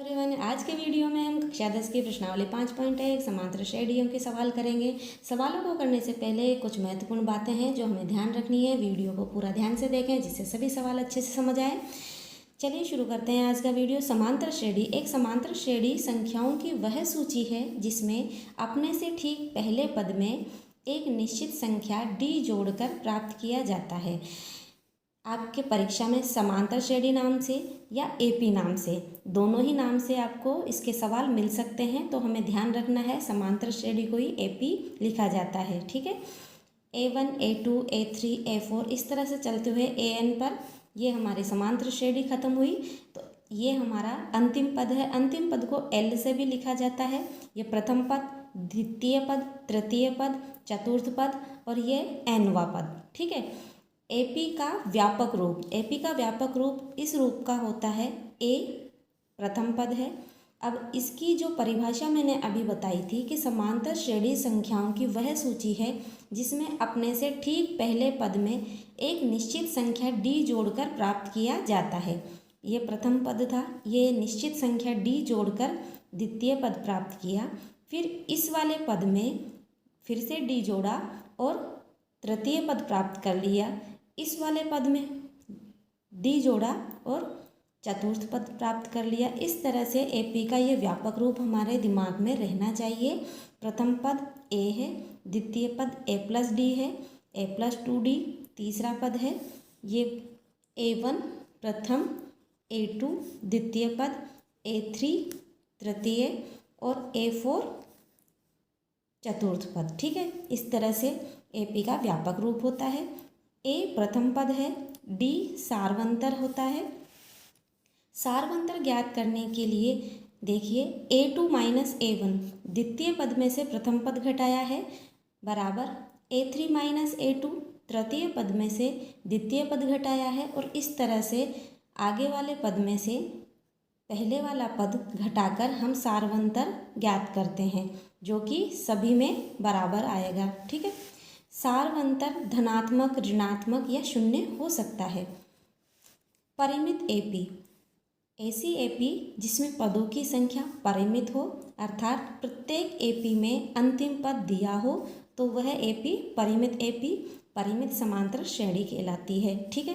Everyone, आज के video में हम कक्षा 10 की प्रश्नावली 5.1 समांतर श्रेणियों के सवाल करेंगे। सवालों को करने से पहले कुछ महत्वपूर्ण बातें हैं जो हमें ध्यान रखनी है। वीडियो को पूरा ध्यान से देखें जिससे सभी सवाल अच्छे से समझ आए। चलिए शुरू करते हैं आज का वीडियो। समांतर श्रेणी। एक समांतर श्रेणी संख्याओं की वह सूची है जिसमें अपने से ठीक पहले पद में एक निश्चित संख्या डी जोड़कर प्राप्त किया जाता है। आपके परीक्षा में समांतर श्रेणी नाम से या एपी नाम से, दोनों ही नाम से आपको इसके सवाल मिल सकते हैं, तो हमें ध्यान रखना है समांतर श्रेणी को ही एपी लिखा जाता है। ठीक है, A1, A2, A3, A4 इस तरह से चलते हुए AN पर ये हमारी समांतर श्रेणी खत्म हुई। तो ये हमारा अंतिम पद है। अंतिम पद को L से भी लिखा जाता है। ये प्रथम पद, द्वितीय पद, तृतीय पद, चतुर्थ पद और ये nवां पद। ठीक है, एपी का व्यापक रूप। एपी का व्यापक रूप इस रूप का होता है। ए प्रथम पद है। अब इसकी जो परिभाषा मैंने अभी बताई थी कि समांतर श्रेणी संख्याओं की वह सूची है जिसमें अपने से ठीक पहले पद में एक निश्चित संख्या डी जोड़कर प्राप्त किया जाता है। ये प्रथम पद था। ये निश्चित संख्या डी जोड़कर द्वितीय पद प्राप्त किया। फिर इस वाले पद में फिर से डी जोड़ा और तृतीय पद प्राप्त कर लिया। इस वाले पद में डी जोड़ा और चतुर्थ पद प्राप्त कर लिया। इस तरह से एपी का ये व्यापक रूप हमारे दिमाग में रहना चाहिए। प्रथम पद ए है, द्वितीय पद A+D है, A+2D तीसरा पद है, ये A1 प्रथम, A2 द्वितीय पद, A3 तृतीय और A4 चतुर्थ पद। ठीक है, इस तरह से एपी का व्यापक रूप होता है। ए प्रथम पद है, डी सार्वंतर होता है। सार्वंतर ज्ञात करने के लिए देखिए A2 - A1 द्वितीय पद में से प्रथम पद घटाया है बराबर A3 - A2 तृतीय पद में से द्वितीय पद घटाया है, और इस तरह से आगे वाले पद में से पहले वाला पद घटाकर हम सार्वंतर ज्ञात करते हैं जो कि सभी में बराबर आएगा। ठीक है, सार्वंतर धनात्मक, ऋणात्मक या शून्य हो सकता है। परिमित एपी। ऐसी एपी जिसमें पदों की संख्या परिमित हो, अर्थात प्रत्येक एपी में अंतिम पद दिया हो, तो वह एपी परिमित समांतर श्रेणी कहलाती है। ठीक है,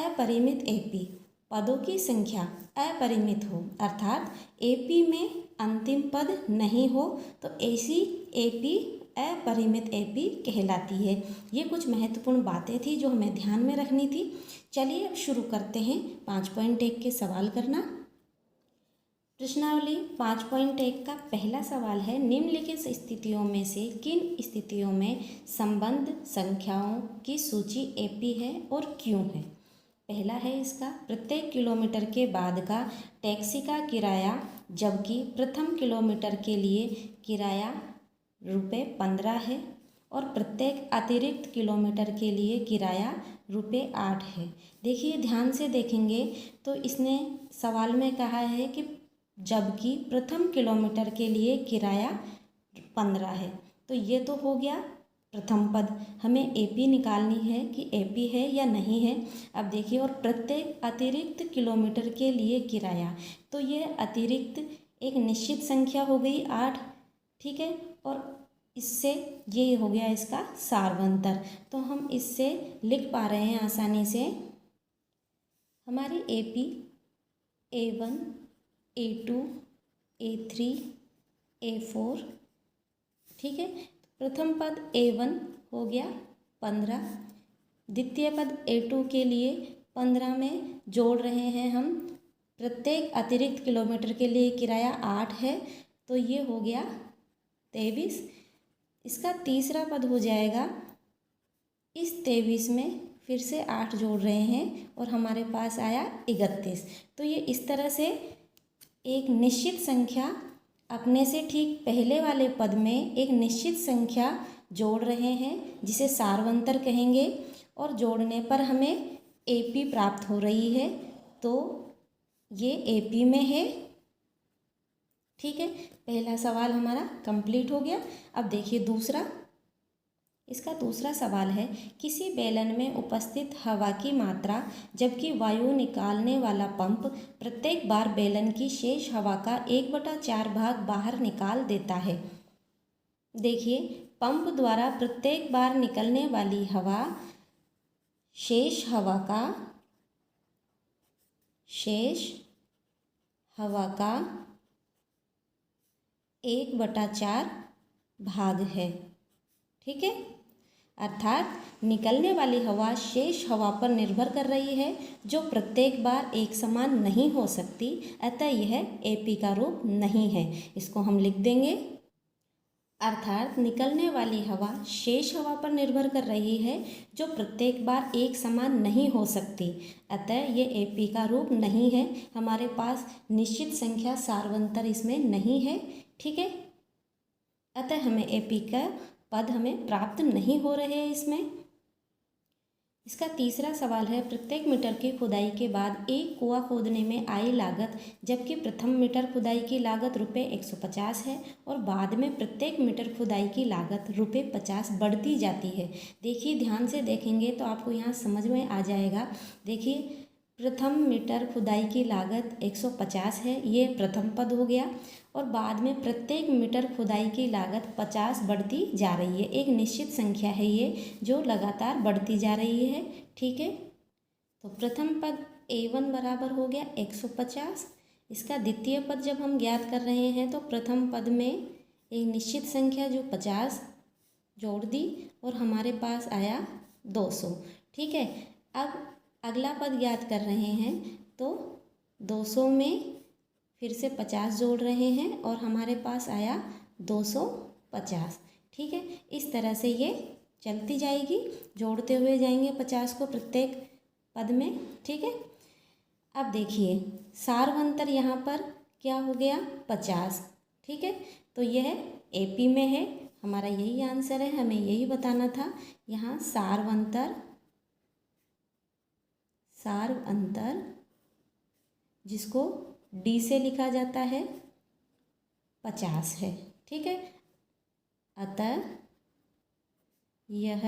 अपरिमित एपी। पदों की संख्या अपरिमित हो, अर्थात एपी में अंतिम पद नहीं हो, तो ऐसी एपी अपरिमित एपी कहलाती है। ये कुछ महत्वपूर्ण बातें थी जो हमें ध्यान में रखनी थी। चलिए अब शुरू करते हैं 5.1 के सवाल करना। प्रश्नावली 5.1 का पहला सवाल है, निम्नलिखित स्थितियों में से किन स्थितियों में संबंध संख्याओं की सूची एपी है और क्यों है। पहला है इसका, प्रत्येक किलोमीटर के बाद का टैक्सी का किराया जबकि प्रथम किलोमीटर के लिए किराया ₹15 है और प्रत्येक अतिरिक्त किलोमीटर के लिए किराया ₹8 है। देखिए ध्यान से देखेंगे तो इसने सवाल में कहा है कि जबकि प्रथम किलोमीटर के लिए किराया 15 है, तो ये तो हो गया प्रथम पद। हमें एपी निकालनी है कि एपी है या नहीं है। अब देखिए, और प्रत्येक अतिरिक्त किलोमीटर के लिए किराया, तो ये अतिरिक्त एक निश्चित संख्या हो गई 8। ठीक है, और इससे ये हो गया इसका सार्वंतर। तो हम इससे लिख पा रहे हैं आसानी से, हमारी AP A1, A2, A3, A4। ठीक है, प्रथम पद A1 हो गया 15, द्वितीय पद A2 के लिए 15 में जोड़ रहे हैं हम, प्रत्येक अतिरिक्त किलोमीटर के लिए किराया 8 है, तो ये हो गया 23। इसका तीसरा पद हो जाएगा, इस 23 में फिर से 8 जोड़ रहे हैं और हमारे पास आया 31। तो ये इस तरह से एक निश्चित संख्या अपने से ठीक पहले वाले पद में एक निश्चित संख्या जोड़ रहे हैं जिसे सार्वंतर कहेंगे, और जोड़ने पर हमें एपी प्राप्त हो रही है, तो ये एपी में है। ठीक है, पहला सवाल हमारा कंप्लीट हो गया। अब देखिए दूसरा, इसका दूसरा सवाल है, किसी बेलन में उपस्थित हवा की मात्रा जबकि वायु निकालने वाला पंप प्रत्येक बार बेलन की शेष हवा का 1/4 भाग बाहर निकाल देता है। देखिए, पंप द्वारा प्रत्येक बार निकलने वाली हवा शेष हवा का 1/4 भाग है। ठीक है, अर्थात निकलने वाली हवा शेष हवा पर निर्भर कर रही है, जो प्रत्येक बार एक समान नहीं हो सकती, अतः यह एपी का रूप नहीं है। इसको हम लिख देंगे, अर्थात निकलने वाली हवा शेष हवा पर निर्भर कर रही है, जो प्रत्येक बार एक समान नहीं हो सकती, अतः ये एपी का रूप नहीं है। हमारे पास निश्चित संख्या सार्वंतर इसमें नहीं है। ठीक है, अतः हमें एपी का पद हमें प्राप्त नहीं हो रहे हैं इसमें। इसका तीसरा सवाल है, प्रत्येक मीटर की खुदाई के बाद एक कुआं खोदने में आई लागत जबकि प्रथम मीटर खुदाई की लागत ₹150 है और बाद में प्रत्येक मीटर खुदाई की लागत ₹50 बढ़ती जाती है। देखिए, ध्यान से देखेंगे तो आपको यहाँ समझ में आ जाएगा। देखिए, प्रथम मीटर खुदाई की लागत 150 है, ये प्रथम पद हो गया, और बाद में प्रत्येक मीटर खुदाई की लागत 50 बढ़ती जा रही है। एक निश्चित संख्या है ये, जो लगातार बढ़ती जा रही है। ठीक है, तो प्रथम पद A1 बराबर हो गया 150। इसका द्वितीय पद जब हम ज्ञात कर रहे हैं तो प्रथम पद में एक निश्चित संख्या जो 50 जोड़ दी और हमारे पास आया 200। ठीक है, अब अगला पद ज्ञात कर रहे हैं तो 200 में फिर से 50 जोड़ रहे हैं और हमारे पास आया 250। ठीक है, इस तरह से ये चलती जाएगी, जोड़ते हुए जाएंगे 50 को प्रत्येक पद में। ठीक है, अब देखिए, सार्वंतर यहाँ पर क्या हो गया 50। ठीक है, तो यह एपी में है, हमारा यही आंसर है, हमें यही बताना था। यहाँ सार्वंतर जिसको डी से लिखा जाता है 50 है। ठीक है, अतः यह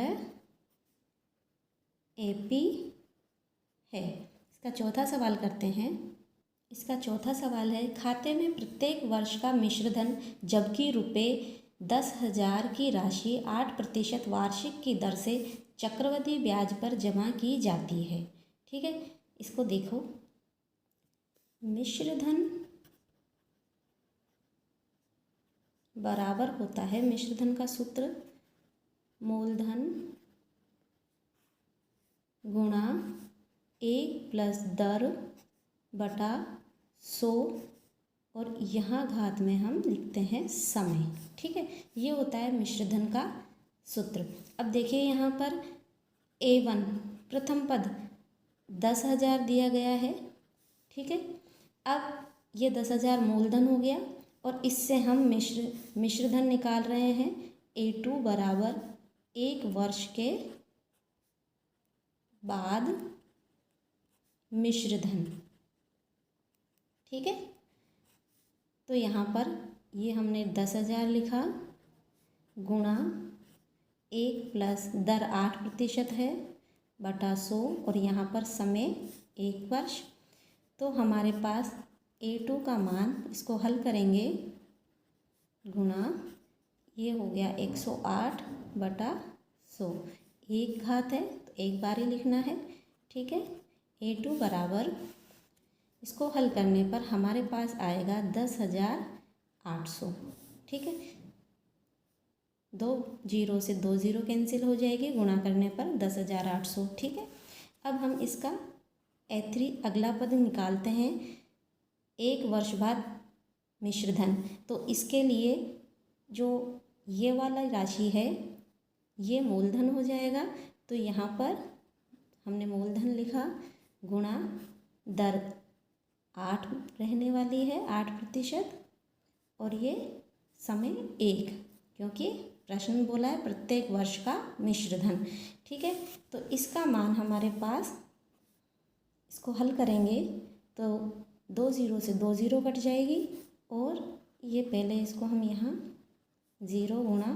एपी है। इसका चौथा सवाल करते हैं। इसका चौथा सवाल है, खाते में प्रत्येक वर्ष का मिश्रधन जबकि ₹10,000 की राशि 8% वार्षिक की दर से चक्रवृद्धि ब्याज पर जमा की जाती है। ठीक है, इसको देखो, मिश्रधन बराबर होता है, मिश्रधन का सूत्र मूलधन गुणा 1 प्लस दर बटा 100 और यहाँ घात में हम लिखते हैं समय। ठीक है, ये होता है मिश्रधन का सूत्र। अब देखिए, यहाँ पर A1 प्रथम पद 10,000 दिया गया है। ठीक है, अब ये 10,000 मूलधन हो गया और इससे हम मिश्रधन निकाल रहे हैं। A2 बराबर 1 वर्ष के बाद मिश्रधन। ठीक है, तो यहाँ पर ये हमने 10,000 लिखा गुणा 1 प्लस दर 8% है बटा 100 और यहाँ पर समय 1 वर्ष। तो हमारे पास A2 का मान, इसको हल करेंगे, गुणा ये हो गया 108 बटा 100, एक घात है तो एक बार ही लिखना है। ठीक है, A2 बराबर, इसको हल करने पर हमारे पास आएगा 10,800। ठीक है, 2 जीरो से 2 जीरो कैंसिल हो जाएगी, गुणा करने पर 10,800। ठीक है, अब हम इसका A3 अगला पद निकालते हैं, 1 वर्ष बाद मिश्रधन। तो इसके लिए जो ये वाला राशि है ये मूलधन हो जाएगा, तो यहाँ पर हमने मूलधन लिखा गुणा दर 8 रहने वाली है 8% और ये समय 1, क्योंकि प्रश्न बोला है प्रत्येक वर्ष का मिश्रधन। ठीक है, तो इसका मान हमारे पास, इसको हल करेंगे तो 2 जीरो से 2 जीरो कट जाएगी और ये पहले इसको हम यहाँ 0 गुणा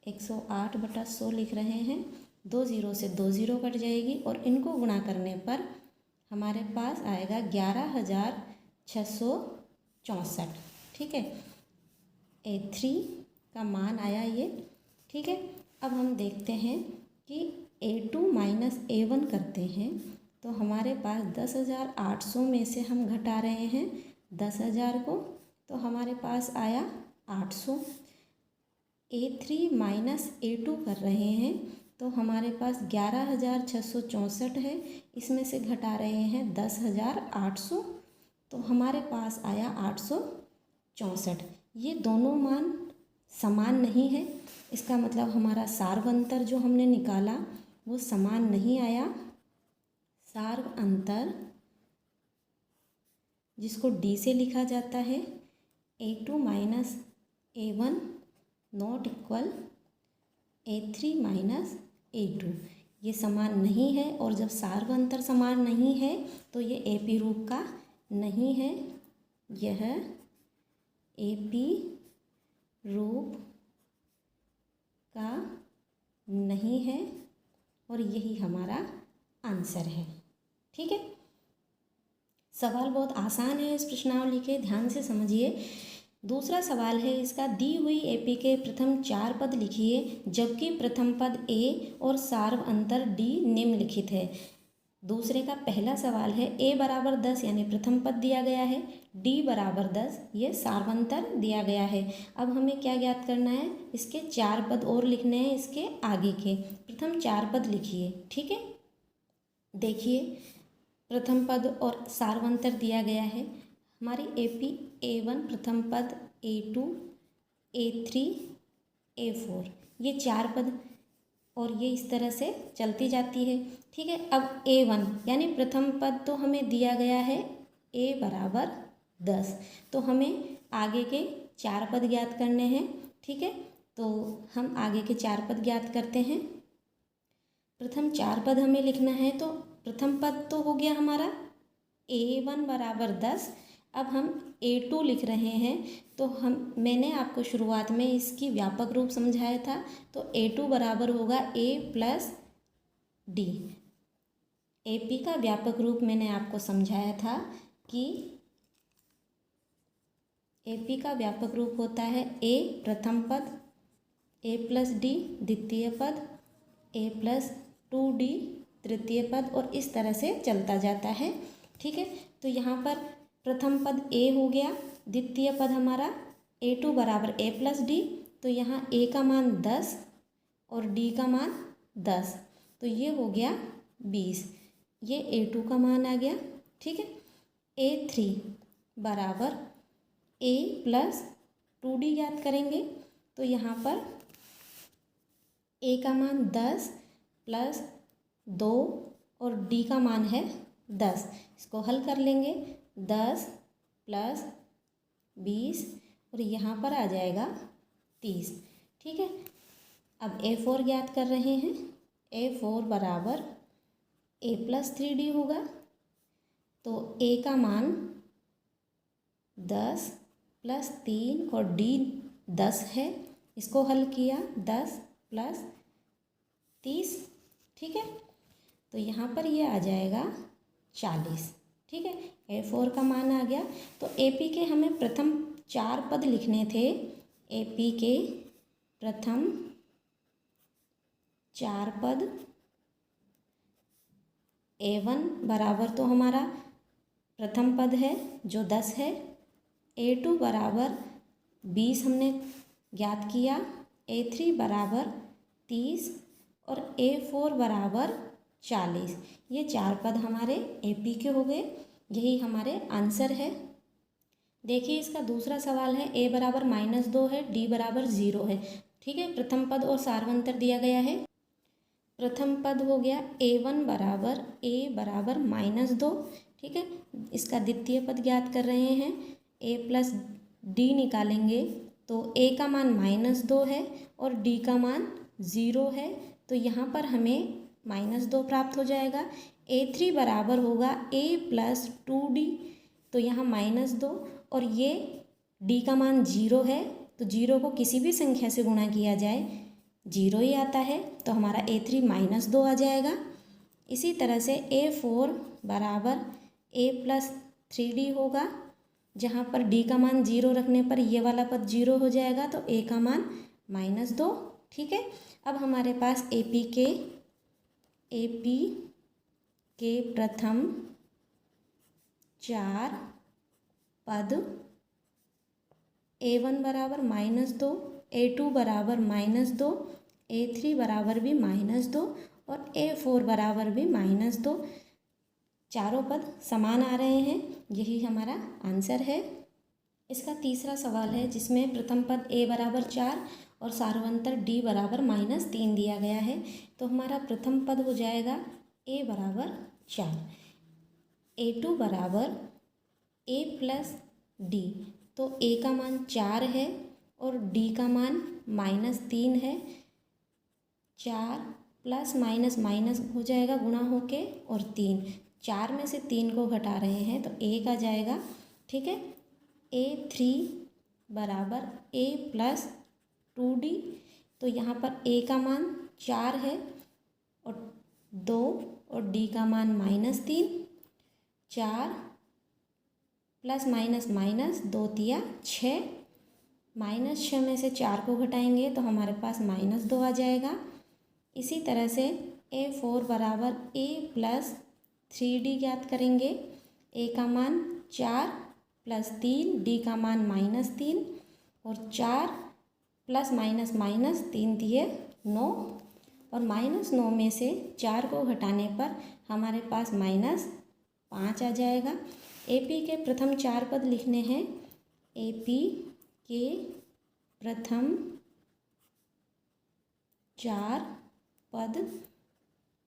108/100 लिख रहे हैं। 2 ज़ीरो से 2 ज़ीरो कट जाएगी और इनको गुणा करने पर हमारे पास आएगा 11,664। ठीक है, A3 का मान आया ये। ठीक है, अब हम देखते हैं कि A2 माइनस A1 करते हैं तो हमारे पास 10,800 में से हम घटा रहे हैं 10,000 को, तो हमारे पास आया 800। A3 माइनस A2 कर रहे हैं तो हमारे पास 11,664 है, इसमें से घटा रहे हैं 10,800 तो हमारे पास आया 864। ये दोनों मान समान नहीं है, इसका मतलब हमारा सार्व अंतर जो हमने निकाला वो समान नहीं आया। सार्व अंतर जिसको D से लिखा जाता है A2 minus A1 not equal A3 minus A2, ये समान नहीं है। और जब सार्व अंतर समान नहीं है तो ये AP रूप का नहीं है, यह AP रूप का नहीं है और यही हमारा आंसर है। ठीक है, सवाल बहुत आसान है, इस प्रश्नावली के ध्यान से समझिए। दूसरा सवाल है इसका, दी हुई AP के प्रथम 4 पद लिखिए जबकि प्रथम पद A और सार्व अंतर D निम्नलिखित है। दूसरे का पहला सवाल है A बराबर 10 यानी प्रथम पद दिया गया है, D बराबर 10 ये सार्वंतर दिया गया है। अब हमें क्या ज्ञात करना है, इसके 4 पद और लिखने हैं, इसके आगे के। प्रथम 4 पद लिखिए। ठीक है, देखिए प्रथम पद और सार्वंतर दिया गया है। हमारी AP A1 प्रथम पद, A2 A3 A4 ये 4 पद और ये इस तरह से चलती जाती है। ठीक है, अब A1 यानी प्रथम पद तो हमें दिया गया है A बराबर 10, तो हमें आगे के 4 पद ज्ञात करने हैं। ठीक है, तो हम आगे के 4 पद ज्ञात करते हैं। प्रथम 4 पद हमें लिखना है, तो प्रथम पद तो हो गया हमारा A1 बराबर 10। अब हम A2 लिख रहे हैं, तो मैंने आपको शुरुआत में इसकी व्यापक रूप समझाया था, तो A2 बराबर होगा A प्लस D। AP का व्यापक रूप मैंने आपको समझाया था कि AP का व्यापक रूप होता है A प्रथम पद, A प्लस D द्वितीय पद, A प्लस 2D तृतीय पद और इस तरह से चलता जाता है। ठीक है, तो यहाँ पर प्रथम पद A हो गया, द्वितीय पद हमारा A2 बराबर A प्लस D, तो यहाँ A का मान 10 और D का मान 10, तो ये हो गया 20, ये A2 का मान आ गया। ठीक है, A3 बराबर A प्लस 2D ज्ञात करेंगे, तो यहाँ पर A का मान 10 प्लस 2 और D का मान है 10, इसको हल कर लेंगे। 10 प्लस 20 और यहाँ पर आ जाएगा 30। ठीक है, अब A4 ज्ञात कर रहे हैं। A4 बराबर A प्लस 3D होगा, तो A का मान 10 प्लस 3 और D 10 है, इसको हल किया 10 प्लस 30। ठीक है, तो यहाँ पर ये आ जाएगा 40। ठीक है, A4 का मान आ गया। तो AP के हमें प्रथम 4 पद लिखने थे। AP के प्रथम 4 पद, A1 बराबर तो हमारा प्रथम पद है जो 10 है, A2 बराबर 20 हमने ज्ञात किया, A3 बराबर 30 और A4 बराबर 40। ये 4 पद हमारे AP के हो गए, यही हमारे आंसर है। देखिए इसका दूसरा सवाल है, A बराबर -2 है, D बराबर 0 है। ठीक है, प्रथम पद और सार्वंतर दिया गया है। प्रथम पद हो गया A1 बराबर A बराबर -2। ठीक है, इसका द्वितीय पद ज्ञात कर रहे हैं, A प्लस D निकालेंगे तो A का मान -2 है और D का मान 0 है, तो यहाँ पर हमें -2 प्राप्त हो जाएगा। A3 बराबर होगा A प्लस 2D, तो यहाँ -2 और ये D का मान 0 है, तो 0 को किसी भी संख्या से गुणा किया जाए जीरो ही आता है, तो हमारा A3 -2 आ जाएगा। इसी तरह से A4 बराबर A प्लस 3D होगा, जहाँ पर D का मान जीरो रखने पर ये वाला पद जीरो हो जाएगा, तो A का मान -2। ठीक है, अब हमारे पास AP के प्रथम 4 पद A1 बराबर -2, A2 बराबर -2, A3 बराबर भी -2 और A4 बराबर भी -2, चारों पद समान आ रहे हैं। यही हमारा आंसर है। इसका तीसरा सवाल है जिसमें प्रथम पद A बराबर 4 और सार्वंतर D बराबर -3 दिया गया है। तो हमारा प्रथम पद हो जाएगा A बराबर 4, A2 बराबर A प्लस D, तो A का मान 4 है और D का मान -3 है। 4 प्लस माइनस माइनस हो जाएगा गुणा होके, और 3, 4 में से 3 को घटा रहे हैं तो 1 आ जाएगा। ठीक है, A3 बराबर A प्लस 2D, तो यहाँ पर A का मान 4 है और 2 और D का मान -3, 4 प्लस माइनस माइनस 2 तिया 6, -6 में से 4 को घटाएंगे तो हमारे पास -2 आ जाएगा। इसी तरह से A4 बराबर A प्लस 3D ज्ञात करेंगे। A का मान 4 प्लस 3, D का मान -3 और 4 प्लस माइनस माइनस 3 दिए 9, और -9 में से 4 को घटाने पर हमारे पास -5 आ जाएगा। AP के प्रथम 4 पद लिखने हैं। AP के प्रथम 4 पद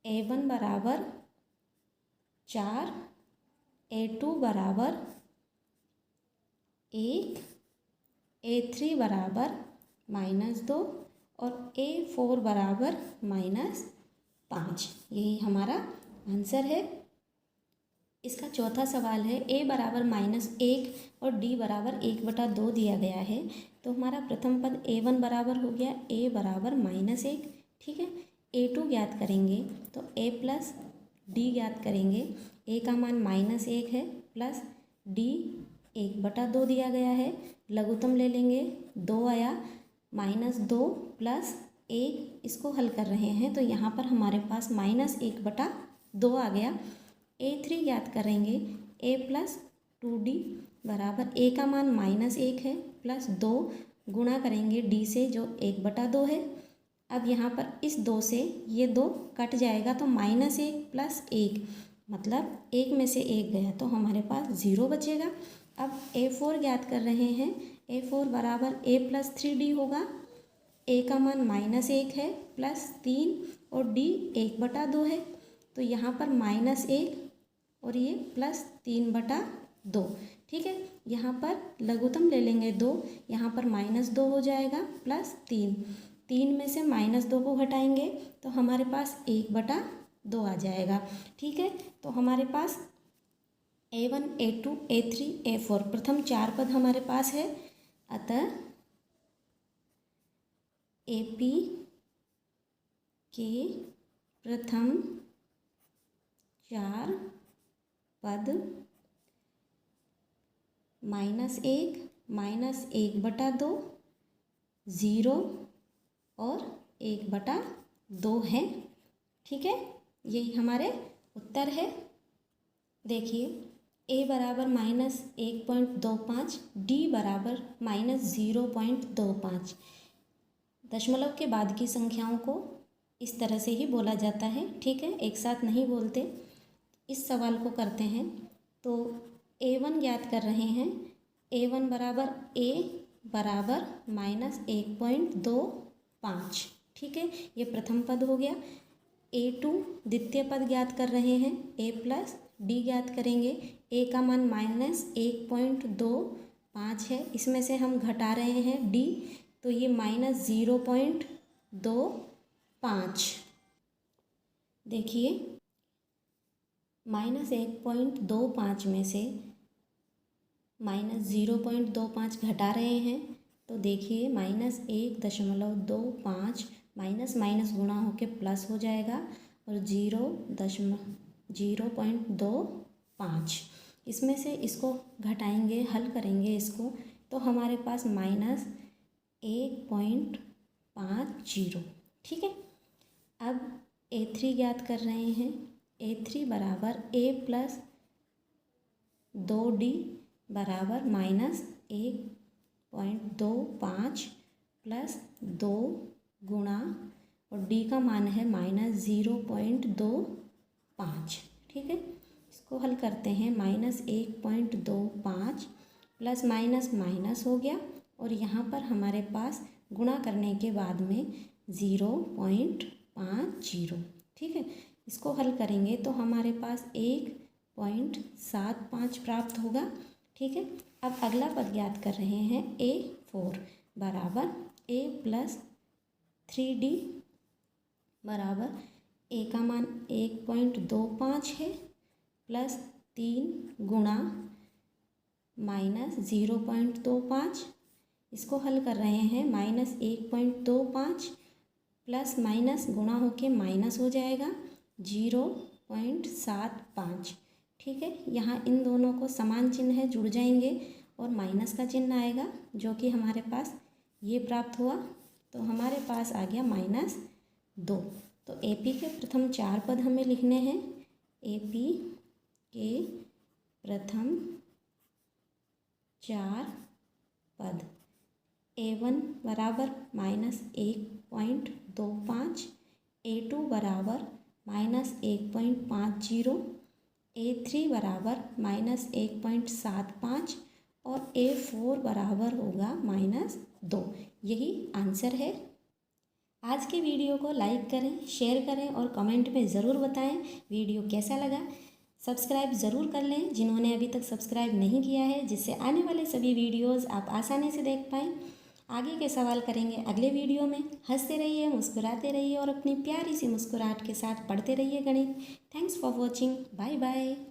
A1 बराबर 4, A2 बराबर 1, A3 बराबर -2 और A4 बराबर -5। यही हमारा आंसर है। इसका चौथा सवाल है A बराबर -1 और D बराबर 1/2 दिया गया है। तो हमारा प्रथम पद A1 बराबर हो गया A बराबर -1। ठीक है, A2 ज्ञात करेंगे तो A प्लस D ज्ञात करेंगे। A का मान -1 है प्लस D 1/2 दिया गया है, लघुत्तम ले लेंगे, 2 आया, -2 प्लस 1, इसको हल कर रहे हैं तो यहाँ पर हमारे पास -1/2 आ गया। A3 ज्ञात करेंगे। A प्लस 2D बराबर A का मान -1 है प्लस 2 गुणा करेंगे D से जो 1/2 है। अब यहाँ पर इस 2 से ये 2 कट जाएगा तो -1 प्लस 1 मतलब 1 में से 1 गया तो हमारे पास 0 बचेगा। अब A4 ज्ञात कर रहे हैं। A4 बराबर A प्लस 3D होगा। A का मान -1 है प्लस 3 और D 1/2 है, तो यहाँ पर -1 और ये प्लस 3/2। ठीक है, यहाँ पर लघुत्तम ले लेंगे 2, यहाँ पर -2 हो जाएगा प्लस 3, 3 में से -2 को घटाएंगे तो हमारे पास 1/2 आ जाएगा। ठीक है, तो हमारे पास A1, A2, A3, A4 प्रथम 4 पद हमारे पास है। अतः AP के प्रथम 4 पद -1, -1/2, 0 और 1/2 है। ठीक है, यही हमारे उत्तर है। देखिए, A बराबर -1.25, D बराबर -0.25। दशमलव के बाद की संख्याओं को इस तरह से ही बोला जाता है। ठीक है, एक साथ नहीं बोलते। इस सवाल को करते हैं तो A1 ज्ञात कर रहे हैं। A1 बराबर A बराबर -1.25। ठीक है, ये प्रथम पद हो गया। A2 द्वितीय पद ज्ञात कर रहे हैं। A प्लस D ज्ञात करेंगे। A का मान -1.25 है, इसमें से हम घटा रहे हैं D, तो ये -0.25। देखिए, -1.25 में से -0.25 घटा रहे हैं तो देखिए -1.25 माइनस माइनस गुणा होके प्लस हो जाएगा और 0.25 इसमें से इसको घटाएंगे, हल करेंगे इसको, तो हमारे पास -1.50। ठीक है। अब A3 ज्ञात कर रहे हैं। A3 बराबर A प्लस 2D बराबर -1.25 प्लस 2 गुणा, और D का मान है -0.25। ठीक है। इसको हल करते हैं। -1.25 प्लस माइनस माइनस हो गया, और यहाँ पर हमारे पास गुणा करने के बाद में 0.50। ठीक है। इसको हल करेंगे तो हमारे पास 1.75 प्राप्त होगा। ठीक है। अब अगला पद ज्ञात कर रहे हैं। A4 बराबर A प्लस 3D बराबर A का मान 1.25 है प्लस 3 गुणा -0.25। इसको हल कर रहे हैं। -1.25 प्लस माइनस गुणा होके माइनस हो जाएगा 0.75। ठीक है। यहाँ इन दोनों को समान चिन्ह है, जुड़ जाएंगे और माइनस का चिन्ह आएगा, जो कि हमारे पास ये प्राप्त हुआ। तो हमारे पास आ गया -2। तो AP के प्रथम 4 पद हमें लिखने हैं। AP के प्रथम 4 पद। A1 बराबर -1.25, A2 बराबर -1.50, A3 बराबर -1.75 और A4 बराबर होगा -2। यही आंसर है। आज के वीडियो को लाइक करें, शेयर करें और कमेंट में ज़रूर बताएं वीडियो कैसा लगा। सब्सक्राइब ज़रूर कर लें जिन्होंने अभी तक सब्सक्राइब नहीं किया है, जिससे आने वाले सभी वीडियोज़ आप आसानी से देख पाएँ। आगे के सवाल करेंगे अगले वीडियो में। हंसते रहिए, मुस्कुराते रहिए और अपनी प्यारी सी मुस्कुराहट के साथ पढ़ते रहिए गणित। Thanks for watching. Bye bye.